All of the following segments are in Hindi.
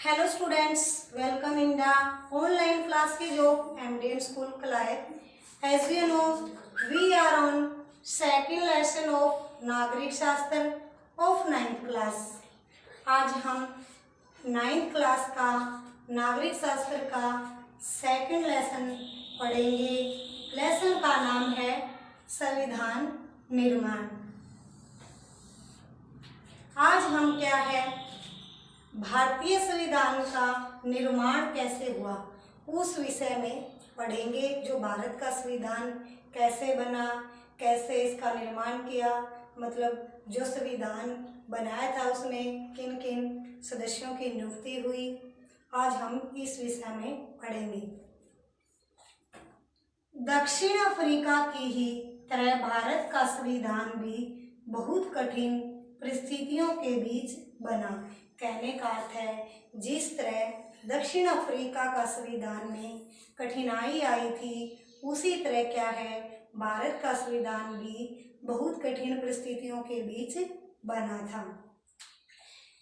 Hello students, welcome in the online class की जो MDN School Kalai. As you know, we are on second lesson of नागरिक शास्त्र of 9th class. आज हम 9th क्लास का नागरिक शास्त्र का सेकंड लेसन पढ़ेंगे. लेसन का नाम है संविधान निर्माण. आज हम क्या है भारतीय संविधान का निर्माण कैसे हुआ उस विषय में पढ़ेंगे. जो भारत का संविधान कैसे बना, कैसे इसका निर्माण किया, मतलब जो संविधान बनाया था उसमें किन किन सदस्यों की नियुक्ति हुई, आज हम इस विषय में पढ़ेंगे. दक्षिण अफ्रीका की ही तरह भारत का संविधान भी बहुत कठिन परिस्थितियों के बीच बना. कहने का अर्थ है जिस तरह दक्षिण अफ्रीका का संविधान में कठिनाई आई थी उसी तरह क्या है भारत का संविधान भी बहुत कठिन परिस्थितियों के बीच बना था.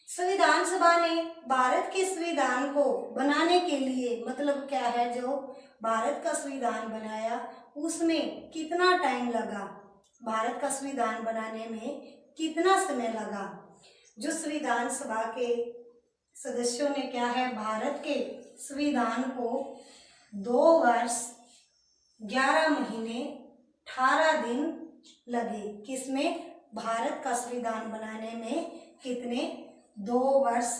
संविधान सभा ने भारत के संविधान को बनाने के लिए मतलब क्या है जो भारत का संविधान बनाया उसमें कितना टाइम लगा, भारत का संविधान बनाने में कितना समय लगा. जो संविधान सभा के सदस्यों ने क्या है भारत के संविधान को 2 वर्ष 11 महीने 18 दिन लगे. किसमें भारत का संविधान बनाने में कितने 2 वर्ष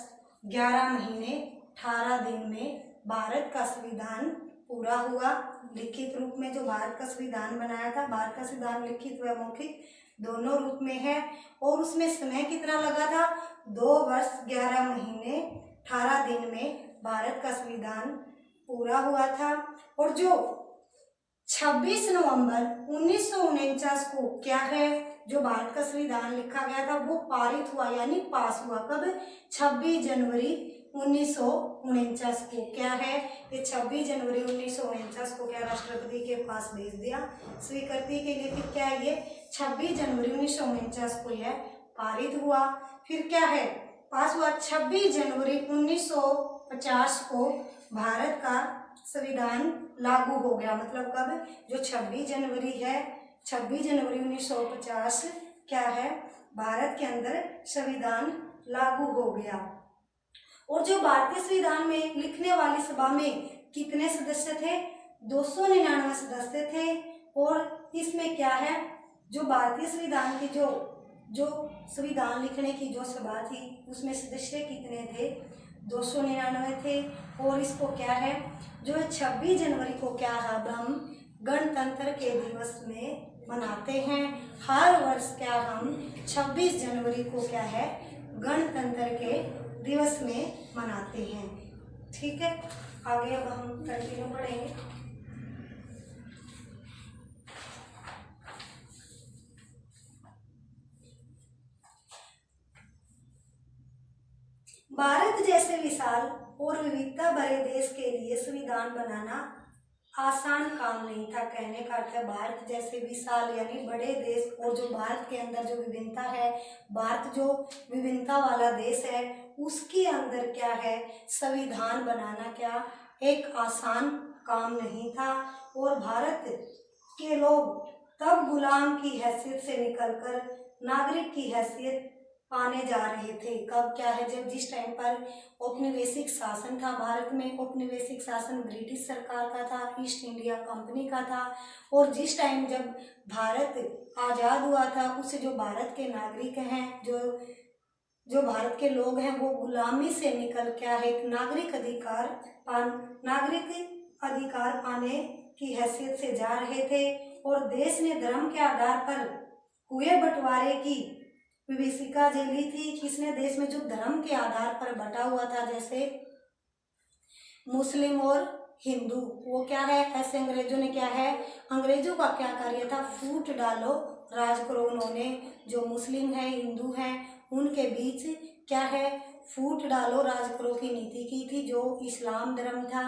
11 महीने 18 दिन में भारत का संविधान पूरा हुआ. लिखित रूप में जो भारत का संविधान बनाया था, भारत का संविधान लिखित व मौखिक दोनों रूप में है और उसमें समय कितना लगा था 2 वर्ष 11 महीने 18 दिन में भारत का संविधान पूरा हुआ था. और जो 26 नवंबर 1949 को क्या है जो भारत का संविधान लिखा गया था वो पारित हुआ यानी पास हुआ. कब 26 जनवरी 1949 को क्या है ये 26 जनवरी 1949 को क्या राष्ट्रपति के पास भेज दिया स्वीकृति के लिए. फिर क्या है ये 26 जनवरी 1949 को यह पारित हुआ. फिर क्या है पास हुआ 26 जनवरी 1950 को भारत का संविधान लागू हो गया. मतलब कब जो 26 जनवरी है 26 जनवरी 1950 क्या है भारत के अंदर संविधान लागू हो गया. और जो भारतीय संविधान में लिखने वाली सभा में कितने सदस्य थे 299 सदस्य थे. और इसमें क्या है जो भारतीय संविधान की जो संविधान लिखने की जो सभा थी उसमें सदस्य कितने थे 299 थे. और इसको क्या है जो 26 जनवरी को क्या है हम गणतंत्र के दिवस में मनाते हैं. हर वर्ष क्या हम 26 जनवरी को क्या है गणतंत्र के दिवस में मनाते हैं. ठीक है, आगे अब हम कंटिन्यू पढ़ेंगे. भारत जैसे विशाल और विविधता भरे देश के लिए संविधान बनाना आसान काम नहीं था. कहने का अर्थ है भारत जैसे विशाल यानी बड़े देश और जो भारत के अंदर जो विभिन्नता है, भारत जो विभिन्नता वाला देश है उसके अंदर क्या है संविधान बनाना क्या एक आसान काम नहीं था. और भारत के लोग तब गुलाम की हैसियत से निकलकर नागरिक की हैसियत पाने जा रहे थे. कब क्या है जब जिस टाइम पर औपनिवेशिक शासन था भारत में, औपनिवेशिक शासन ब्रिटिश सरकार का था, ईस्ट इंडिया कंपनी का था. और जिस टाइम जब भारत आज़ाद हुआ था उससे जो भारत के नागरिक हैं जो भारत के लोग हैं वो गुलामी से निकल क्या है एक नागरिक अधिकार पाने की हैसियत से जा रहे थे. और देश ने धर्म के आधार पर हुए बंटवारे की विभीषिका झेली थी. किसने देश में जो धर्म के आधार पर बटा हुआ था जैसे मुस्लिम और हिंदू, वो क्या है ऐसे अंग्रेजों ने क्या है अंग्रेजों का क्या कार्य था फूट डालो राज करो. उन्होंने जो मुस्लिम है हिंदू हैं उनके बीच क्या है फूट डालो राज करो की नीति की थी. जो इस्लाम धर्म था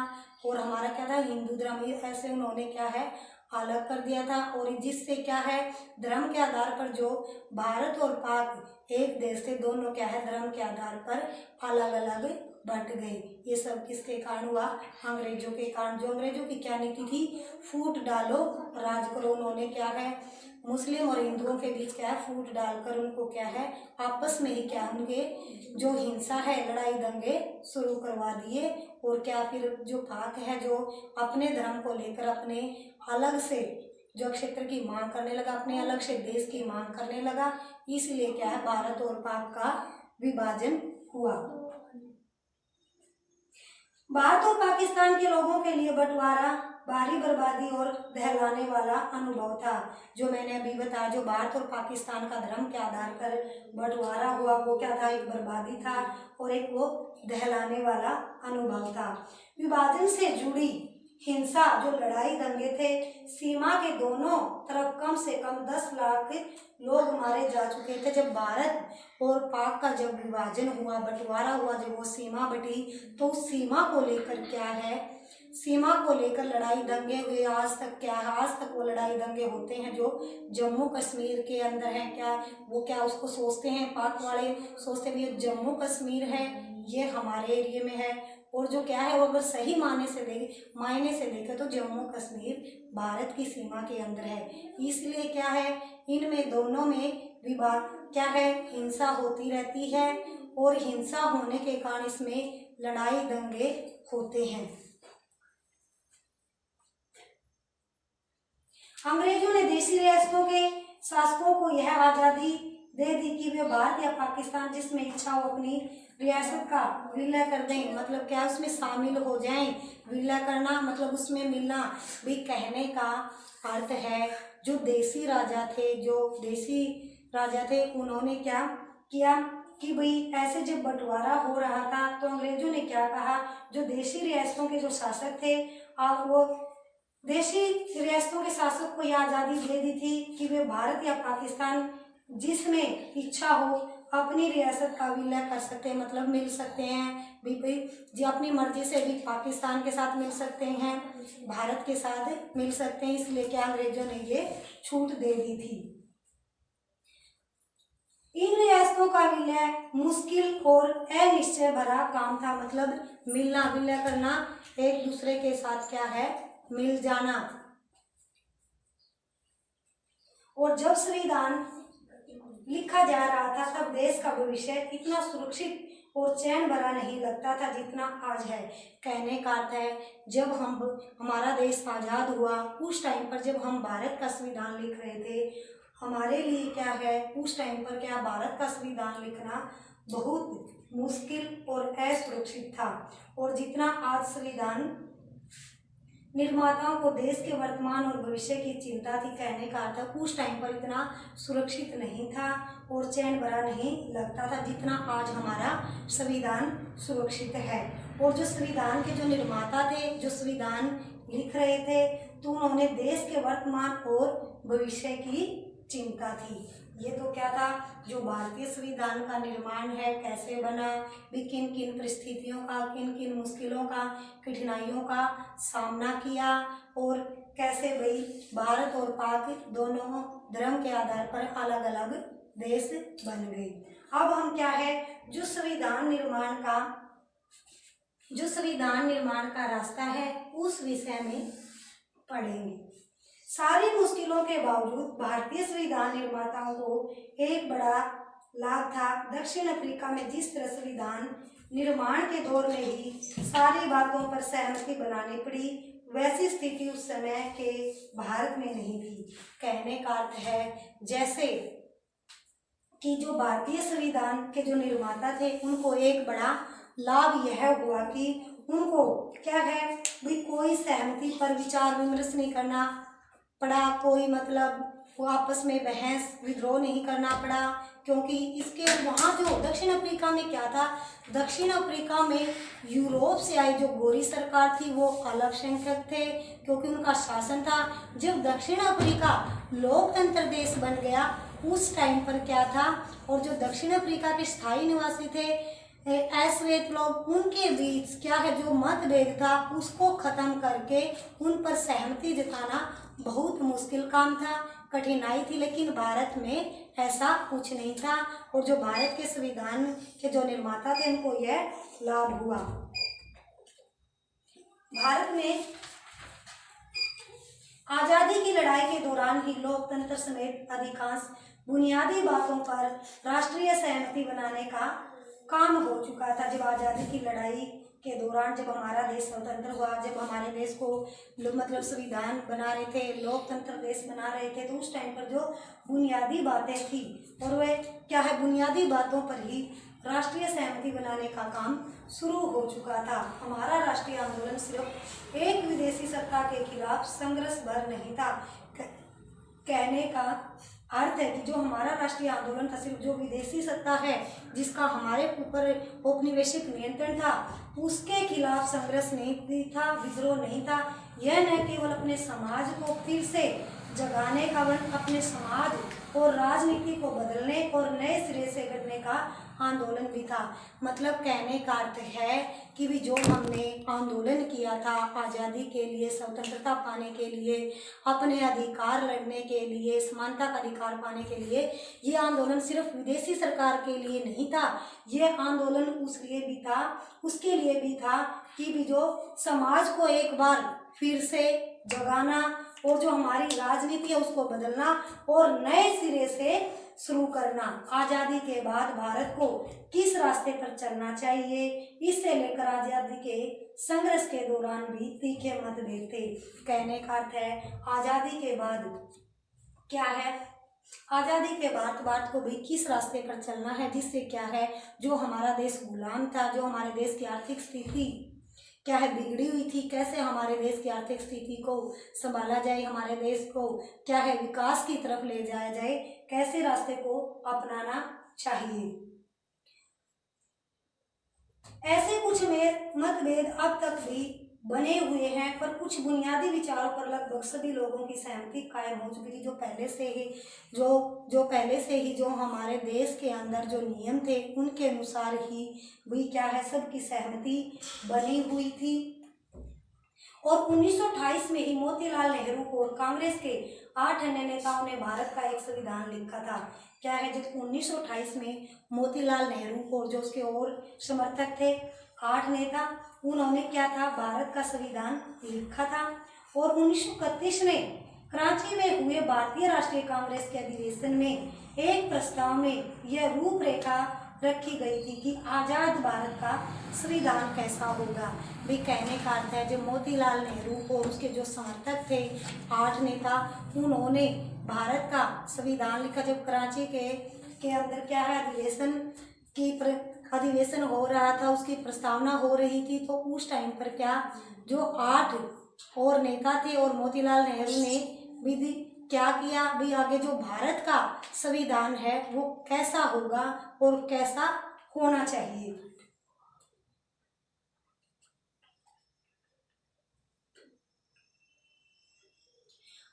और हमारा क्या था हिंदू धर्म, ऐसे उन्होंने क्या है अलग कर दिया था, और जिससे क्या है, धर्म के आधार पर जो भारत और पाक एक देश थे, दोनों क्या है, धर्म के आधार पर अलग अलग बंट गए। ये सब किसके कारण हुआ? अंग्रेजों के कारण। जो अंग्रेजों की क्या नीति थी? फूट डालो राज करो। उन्होंने क्या है, मुस्लिम और हिंदुओं के बीच क्या है, फूट डालकर उनको क्या है, आपस में ही क्या, उनके जो हिंसा है, लड़ाई दंगे शुरू करवा दिए। और क्या, फिर जो पाक है जो अपने धर्म को लेकर अपने अलग से जो क्षेत्र की मांग करने लगा, अपने अलग से देश की मांग करने लगा, इसलिए क्या है, भारत और पाक का विभाजन हुआ। भारत और पाकिस्तान के लोगों के लिए बंटवारा भारी बर्बादी और दहलाने वाला अनुभव था। जो मैंने अभी बताया, जो भारत और पाकिस्तान का धर्म के आधार पर बंटवारा हुआ, वो क्या था, एक बर्बादी था और एक वो दहलाने वाला अनुभव था। विभाजन से जुड़ी हिंसा, जो लड़ाई दंगे थे, सीमा के दोनों तरफ कम से कम 10 लाख लोग मारे जा चुके थे। जब भारत और पाक का जब विभाजन हुआ, बंटवारा हुआ, जब वो सीमा बटी, तो उस सीमा को लेकर क्या है, सीमा को लेकर लड़ाई दंगे हुए। आज तक क्या है, आज तक वो लड़ाई दंगे होते हैं जो जम्मू कश्मीर के अंदर है। क्या वो क्या उसको सोचते हैं, पाक वाले सोचते हैं ये जम्मू कश्मीर है, ये हमारे एरिया में है। और जो क्या है, वो अगर सही मायने से देखें तो जम्मू कश्मीर भारत की सीमा के अंदर है। इसलिए क्या है, इनमें दोनों में विवाद क्या है, हिंसा होती रहती है, और हिंसा होने के कारण इसमें लड़ाई दंगे होते हैं। अंग्रेजों ने देशी रियासतों के शासकों को यह आजादी दे दी कि वे भारत या पाकिस्तान जिसमें इच्छा हो अपनी रियासत का विलय कर दें। मतलब क्या, उसमें शामिल हो जाएं। विलय करना मतलब उसमें मिलना भी। कहने का अर्थ है, जो देशी राजा थे उन्होंने क्या किया कि भाई ऐसे जब बंटवारा हो रहा था तो अंग्रेजों ने क्या कहा, जो देशी रियासतों के जो शासक थे, आप वो देशी रियासतों के शासक को यह आज़ादी दे दी थी कि वे भारत या पाकिस्तान जिसमें इच्छा हो अपनी रियासत का विलय कर सकते हैं, मतलब मिल सकते हैं भी जी, अपनी मर्जी से भी पाकिस्तान के साथ मिल सकते हैं, भारत के साथ मिल सकते हैं। इसलिए क्या, अंग्रेजों ने ये छूट दे दी थी। इन रियासतों का विलय मुश्किल और अनिश्चय भरा काम था। मतलब मिलना, विलय करना, एक दूसरे के साथ क्या है, मिल जाना। और जब संविधान लिखा जा रहा था तब देश का भविष्य इतना सुरक्षित और चैन भरा नहीं लगता था जितना आज है। कहने का अर्थ है, जब हमारा देश आज़ाद हुआ उस टाइम पर जब हम भारत का संविधान लिख रहे थे, हमारे लिए क्या है, उस टाइम पर क्या, भारत का संविधान लिखना बहुत मुश्किल और असुरक्षित था। और जितना आज संविधान निर्माताओं को देश के वर्तमान और भविष्य की चिंता थी, कहने का अर्थ उस टाइम पर इतना सुरक्षित नहीं था और चैन भरा नहीं लगता था जितना आज हमारा संविधान सुरक्षित है। और जो संविधान के जो निर्माता थे, जो संविधान लिख रहे थे, तो उन्होंने देश के वर्तमान और भविष्य की चिंता थी। ये तो क्या था, जो भारतीय संविधान का निर्माण है कैसे बना, भी किन किन परिस्थितियों का, किन किन मुश्किलों का, कठिनाइयों का सामना किया, और कैसे भाई भारत और पाक दोनों धर्म के आधार पर अलग अलग देश बन गए। अब हम क्या है, जो संविधान निर्माण का रास्ता है उस विषय में पढ़ेंगे। सारी मुश्किलों के बावजूद भारतीय संविधान निर्माताओं को एक बड़ा लाभ था। दक्षिण अफ्रीका में जिस तरह संविधान निर्माण के दौर में ही सारी बातों पर सहमति बनानी पड़ी, वैसी स्थिति उस समय के भारत में नहीं थी। कहने का अर्थ है, जैसे कि जो भारतीय संविधान के जो निर्माता थे उनको एक बड़ा लाभ यह हुआ कि उनको क्या है, भाई कोई सहमति पर विचार विमर्श नहीं करना पड़ा, कोई मतलब वो आपस में बहस विद्रोह नहीं करना पड़ा। क्योंकि इसके वहाँ जो दक्षिण अफ्रीका में क्या था, दक्षिण अफ्रीका में यूरोप से आई जो गोरी सरकार थी वो अल्पसंख्यक थे, क्योंकि उनका शासन था। जब दक्षिण अफ्रीका लोकतंत्र देश बन गया उस टाइम पर क्या था, और जो दक्षिण अफ्रीका के स्थायी निवासी थे अश्वेत लोग, उनके बीच क्या है जो मतभेद था उसको खत्म करके उन पर सहमति जताना बहुत मुश्किल काम था, कठिनाई थी। लेकिन भारत में ऐसा कुछ नहीं था और जो भारत के संविधान के जो निर्माता थे उनको यह लाभ हुआ। भारत में आजादी की लड़ाई के दौरान ही लोकतंत्र समेत अधिकांश बुनियादी बातों पर राष्ट्रीय सहमति बनाने का काम हो चुका था। जब आज़ादी की लड़ाई के दौरान जब हमारा देश स्वतंत्र हुआ, जब हमारे देश को मतलब संविधान बना रहे थे, लोकतंत्र देश बना रहे थे, तो उस टाइम पर जो बुनियादी बातें थी और वह क्या है बुनियादी बातों पर ही राष्ट्रीय सहमति बनाने का काम शुरू हो चुका था। हमारा राष्ट्रीय आंदोलन सिर्फ एक विदेशी सत्ता के खिलाफ संघर्ष भर नहीं था। कहने का अर्थ है कि जो हमारा राष्ट्रीय आंदोलन था सिर्फ जो विदेशी सत्ता है जिसका हमारे ऊपर औपनिवेशिक नियंत्रण था उसके खिलाफ संघर्ष नहीं था, विद्रोह नहीं था। यह न केवल अपने समाज को फिर से जगाने का वन अपने समाज और राजनीति को बदलने और नए सिरे से गढ़ने का आंदोलन भी था। मतलब कहने का अर्थ है कि भी जो हमने आंदोलन किया था आज़ादी के लिए, स्वतंत्रता पाने के लिए, अपने अधिकार लड़ने के लिए, समानता का अधिकार पाने के लिए, ये आंदोलन सिर्फ विदेशी सरकार के लिए नहीं था। ये आंदोलन उसके लिए भी था कि भी जो समाज को एक बार फिर से जगाना और जो हमारी राजनीति है उसको बदलना और नए सिरे से शुरू करना। आज़ादी के बाद भारत को किस रास्ते पर चलना चाहिए, इससे लेकर आज़ादी के संघर्ष के दौरान भी तीखे मतभेद थे। कहने का अर्थ है आज़ादी के बाद क्या है, आज़ादी के बाद भारत को भी किस रास्ते पर चलना है, जिससे क्या है जो हमारा देश गुलाम था, जो हमारे देश की आर्थिक स्थिति क्या है बिगड़ी हुई थी, कैसे हमारे देश की आर्थिक स्थिति को संभाला जाए, हमारे देश को क्या है विकास की तरफ ले जाया जाए, कैसे रास्ते को अपनाना चाहिए। ऐसे कुछ मतभेद अब तक भी बने हुए हैं, पर कुछ बुनियादी विचारों पर लगभग सभी लोगों की सहमति कायम हो चुकी थी। जो पहले से ही जो हमारे देश के अंदर जो नियम थे उनके अनुसार ही भी क्या है सबकी सहमति बनी हुई थी। और 1928 में ही मोतीलाल नेहरू और कांग्रेस के 8 अन्य नेताओं ने भारत का एक संविधान लिखा था। क्या है जब 1928 में मोतीलाल नेहरू और जो उसके और समर्थक थे 8 नेता, उन्होंने क्या था भारत का संविधान लिखा था। और 1931 में कराची में हुए भारतीय राष्ट्रीय कांग्रेस के अधिवेशन में एक प्रस्ताव में यह रूपरेखा रखी गई थी कि आज़ाद भारत का संविधान कैसा होगा। भी कहने का अर्थ है जब मोतीलाल नेहरू और उसके जो समर्थक थे 8 नेता, उन्होंने भारत का संविधान लिखा। जब कराची के अंदर क्या है अधिवेशन हो रहा था, उसकी प्रस्तावना हो रही थी, तो उस टाइम पर क्या जो 8 और नेता थे और मोतीलाल नेहरू ने भी क्या किया भी आगे जो भारत का संविधान है वो कैसा होगा और कैसा होना चाहिए।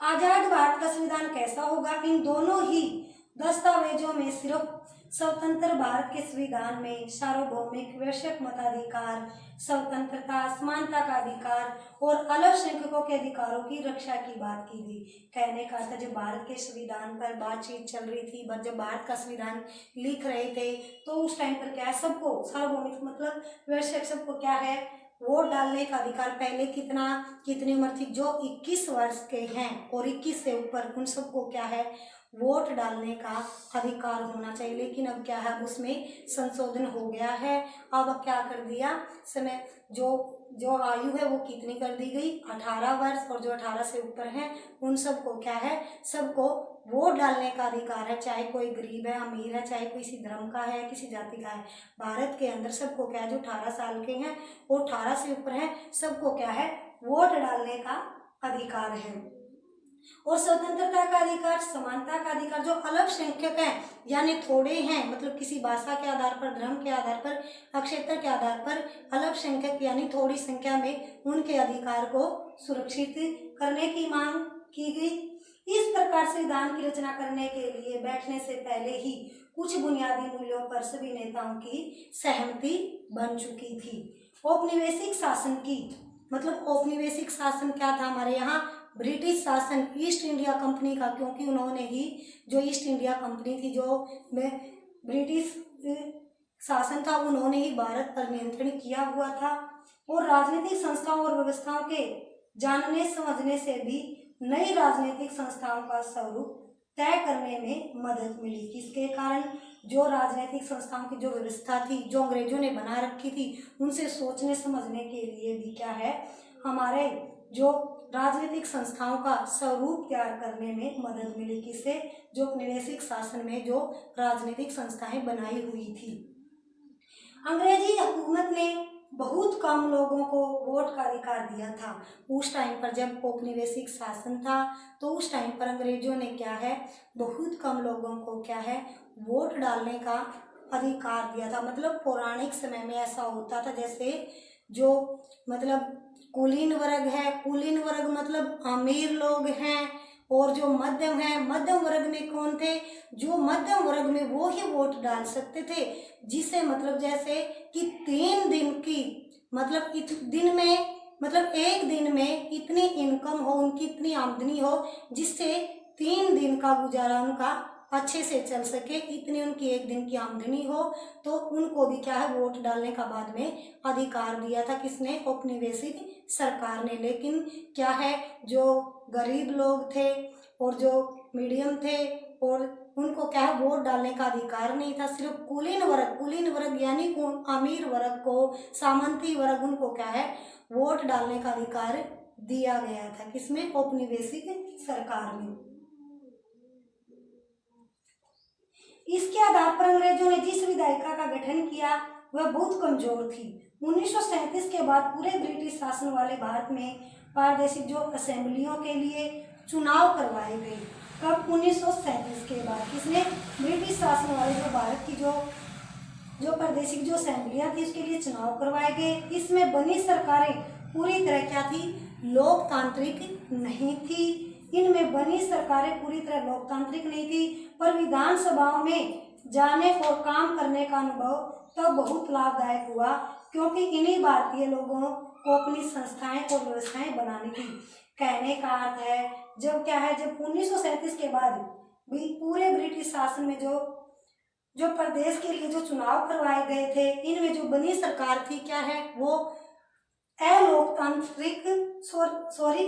आजाद भारत का संविधान कैसा होगा, इन दोनों ही दस्तावेजों में सिर्फ स्वतंत्र भारत के संविधान में सार्वभौमिक वैश्विक मताधिकार, स्वतंत्रता, समानता का अधिकार और अल्पसंख्यकों के अधिकारों की रक्षा की बात की गई। कहने का था जब भारत के संविधान पर बातचीत चल रही थी, जब भारत का संविधान लिख रहे थे, तो उस टाइम पर क्या है सबको सार्वभौमिक मतलब वैश्विक सबको क्या है वोट डालने का अधिकार। पहले कितनी उम्र थी, जो 21 वर्ष के हैं और 21 से ऊपर उन सबको क्या है वोट डालने का अधिकार होना चाहिए। लेकिन अब क्या है उसमें संशोधन हो गया है। अब क्या कर दिया समय जो आयु है वो कितनी कर दी गई 18 वर्ष, और जो 18 से ऊपर हैं उन सबको क्या है सबको वोट डालने का अधिकार है, चाहे कोई गरीब है अमीर है, चाहे किसी धर्म का है किसी जाति का है। भारत के अंदर सबको क्या है जो 18 साल के हैं और 18 से ऊपर हैं सबको क्या है वोट डालने का अधिकार है। और स्वतंत्रता का अधिकार, समानता का अधिकार, जो अल्पसंख्यक हैं यानी थोड़े हैं मतलब किसी भाषा के आधार पर, धर्म के आधार पर, क्षेत्र के आधार पर अल्पसंख्यक यानी थोड़ी संख्या में उनके अधिकार को सुरक्षित करने की मांग की गई। इस प्रकार संविधान की रचना करने के लिए बैठने से पहले ही कुछ बुनियादी मूल्यों पर सभी नेताओं की सहमति बन चुकी थी। औपनिवेशिक शासन की मतलब औपनिवेशिक शासन क्या था हमारे यहाँ? ब्रिटिश शासन, ईस्ट इंडिया कंपनी का, क्योंकि उन्होंने ही जो ईस्ट इंडिया कंपनी थी, जो ब्रिटिश शासन था, उन्होंने ही भारत पर नियंत्रण किया हुआ था। और राजनीतिक संस्थाओं और व्यवस्थाओं के जानने समझने से भी नई राजनीतिक संस्थाओं का स्वरूप तय करने में मदद मिली। किसके कारण? जो राजनीतिक संस्थाओं की जो व्यवस्था थी, जो अंग्रेजों ने बना रखी थी, उनसे सोचने समझने के लिए भी क्या है, हमारे जो राजनीतिक संस्थाओं का स्वरूप तैयार करने में मदद मिली। किससे? जो औपनिवेशिक शासन में जो राजनीतिक संस्थाएं बनाई हुई थी। अंग्रेजी हुकूमत ने बहुत कम लोगों को वोट का अधिकार दिया था। उस टाइम पर जब औपनिवेशिक शासन था, तो उस टाइम पर अंग्रेजों ने क्या है, बहुत कम लोगों को क्या है, वोट डालने का अधिकार दिया था। मतलब पौराणिक समय में ऐसा होता था, जैसे जो मतलब कुलीन वर्ग है, कुलीन वर्ग मतलब अमीर लोग हैं, और जो मध्यम है, मध्यम वर्ग में कौन थे? जो मध्यम वर्ग में वो ही वोट डाल सकते थे, जिसे मतलब जैसे कि 3 दिन की मतलब दिन में मतलब एक दिन में इतनी इनकम हो, उनकी इतनी आमदनी हो, जिससे 3 दिन का गुजारा उनका अच्छे से चल सके, इतनी उनकी एक दिन की आमदनी हो, तो उनको भी क्या है, वोट डालने का बाद में अधिकार दिया था। किसने? औपनिवेशिक सरकार ने। लेकिन क्या है, जो गरीब लोग थे और जो मीडियम थे, और उनको क्या है, वोट डालने का अधिकार नहीं था। सिर्फ कुलीन वर्ग यानी अमीर वर्ग को, सामंती वर्ग, उनको क्या है, वोट डालने का अधिकार दिया गया था। किसमें? औपनिवेशिक सरकार में। इसके आधार पर अंग्रेजों ने जिस विधायिका का गठन किया वह बहुत कमजोर थी। 1937 के बाद पूरे ब्रिटिश शासन वाले भारत में प्रादेशिक जो असेंबलियों के लिए चुनाव करवाए गए। कब? 1937 के बाद। किसने? ब्रिटिश शासन वाले जो भारत की जो प्रादेशिक जो असेंबलियां थी, उसके लिए चुनाव करवाए गए। इसमें बनी सरकारें पूरी तरह क्या थी? लोकतांत्रिक नहीं थी। इनमें बनी सरकारें पूरी तरह लोकतांत्रिक नहीं थी, पर विधानसभाओं में जाने और काम करने का अनुभव तब बहुत लाभदायक हुआ, क्योंकि इन्हीं भारतीय लोगों को अपनी संस्थाएं और व्यवस्थाएं बनानी थी। कहने का अर्थ है, जब क्या है, जब 1937 के बाद भी पूरे ब्रिटिश शासन में जो प्रदेश के लिए जो चुनाव करवाए गए थे, इनमें जो बनी सरकार थी, क्या है, वो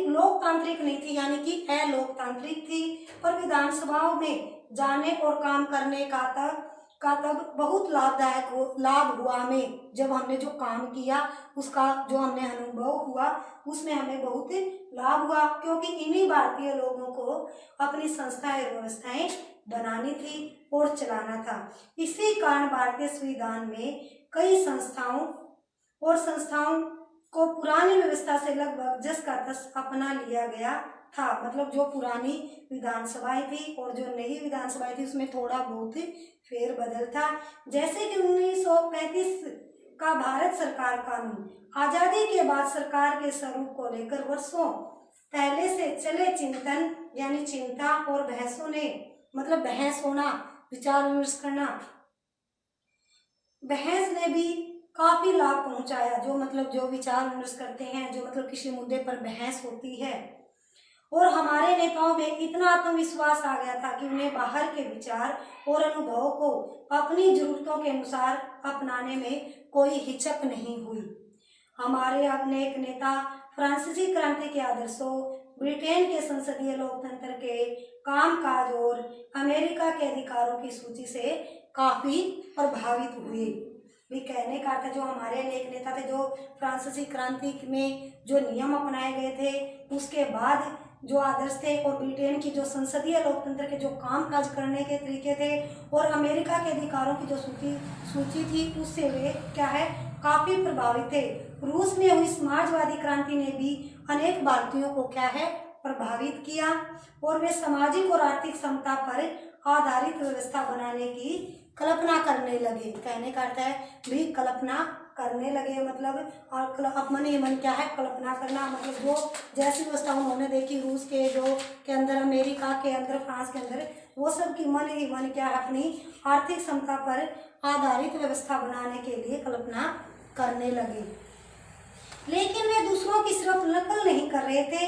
लोकतांत्रिक नहीं थी, यानी कि अलोकतांत्रिक थी। पर विधानसभाओं में जाने और काम करने का तब बहुत लाभ हुआ हमें। जब हमने जो काम किया, उसका जो हमने अनुभव हुआ, उसमें हमें बहुत लाभ हुआ, क्योंकि इन्हीं भारतीय लोगों को अपनी संस्थाएं और व्यवस्थाएं बनानी थी और चलाना था। इसी कारण भारतीय संविधान में कई संस्थाओं को पुरानी व्यवस्था से लगभग 10 का 10 अपना लिया गया था। मतलब जो पुरानी विधानसभाएं थी और जो नई विधानसभाएं थी, उसमें थोड़ा बहुत फेरबदल था। जैसे कि 1935 का भारत सरकार कानून आजादी के बाद सरकार के स्वरूप को लेकर वर्षों पहले से चले चिंतन यानी चिंता और बहसों ने मतलब बहस होना, विचार विमर्श करना, बहस ने भी काफी लाभ पहुंचाया। जो विचार विमर्श करते हैं, जो मतलब किसी मुद्दे पर बहस होती है, और हमारे नेताओं में इतना आत्मविश्वास आ गया था कि उन्हें बाहर के विचार और अनुभव को अपनी जरूरतों के अनुसार अपनाने में कोई हिचक नहीं हुई। हमारे अनेक नेता फ्रांसीसी क्रांति के आदर्शों, ब्रिटेन के संसदीय लोकतंत्र के कामकाज और अमेरिका के अधिकारों की सूची से काफी प्रभावित हुए। भी कहने का अर्थ, जो हमारे अनेक नेता थे, जो फ्रांसीसी क्रांति में जो नियम अपनाए गए थे, उसके बाद जो आदर्श थे, और ब्रिटेन की जो संसदीय लोकतंत्र के जो कामकाज करने के तरीके थे, और अमेरिका के अधिकारों की जो सूची थी, उससे वे क्या है, काफी प्रभावित थे। रूस में हुई समाजवादी क्रांति ने भी अनेक भारतीयों को क्या है, प्रभावित किया, और वे सामाजिक और आर्थिक समता पर आधारित व्यवस्था बनाने की कल्पना करने लगे। कहने का अर्थ है भी कल्पना करने लगे, मतलब और अपमन ये मन क्या है, कल्पना करना, मतलब जो जैसी व्यवस्था उन्होंने देखी रूस के जो के अंदर, अमेरिका के अंदर, फ्रांस के अंदर, वो सब की मन ही मन क्या है, अपनी आर्थिक क्षमता पर आधारित व्यवस्था बनाने के लिए कल्पना करने लगे। लेकिन वे दूसरों की सिर्फ नकल नहीं कर रहे थे,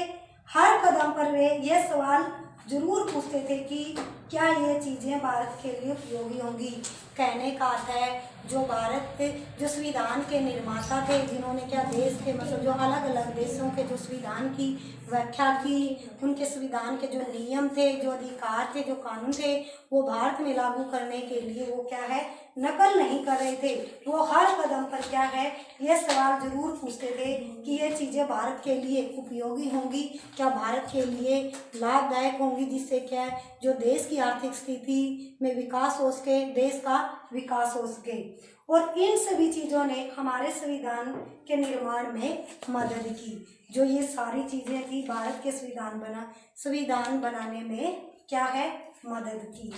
हर कदम पर वे यह सवाल जरूर पूछते थे कि क्या ये चीज़ें भारत के लिए उपयोगी होंगी। कहने का अर्थ है जो भारत जो संविधान के निर्माता थे, जिन्होंने क्या देश के मतलब जो अलग अलग देशों के जो संविधान की व्याख्या की, उनके संविधान के जो नियम थे, जो अधिकार थे, जो कानून थे, वो भारत में लागू करने के लिए वो क्या है, नकल नहीं कर रहे थे। वो हर कदम पर क्या है, ये सवाल जरूर पूछते थे कि ये चीज़ें भारत के लिए उपयोगी होंगी, क्या भारत के लिए लाभदायक होंगी, जिससे क्या है जो देश की आर्थिक स्थिति में विकास हो सके, देश का विकास हो सके। और इन सभी चीज़ों ने हमारे संविधान के निर्माण में मदद की। जो ये सारी चीज़ें थी भारत के संविधान बनाने में क्या है, मदद की।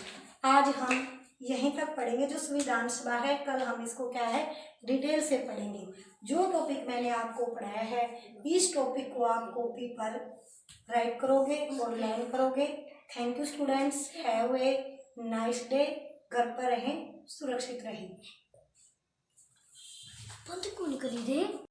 आज हम यहीं तक पढ़ेंगे जो संविधान सभा है, कल हम इसको क्या है डिटेल से पढ़ेंगे। जो टॉपिक मैंने आपको पढ़ाया है, इस टॉपिक को आप कॉपी पर राइट करोगे और लर्न करोगे। Thank you students, have a nice day. घर पर रहें, सुरक्षित रहें। बंद क्यों नहीं करी रे?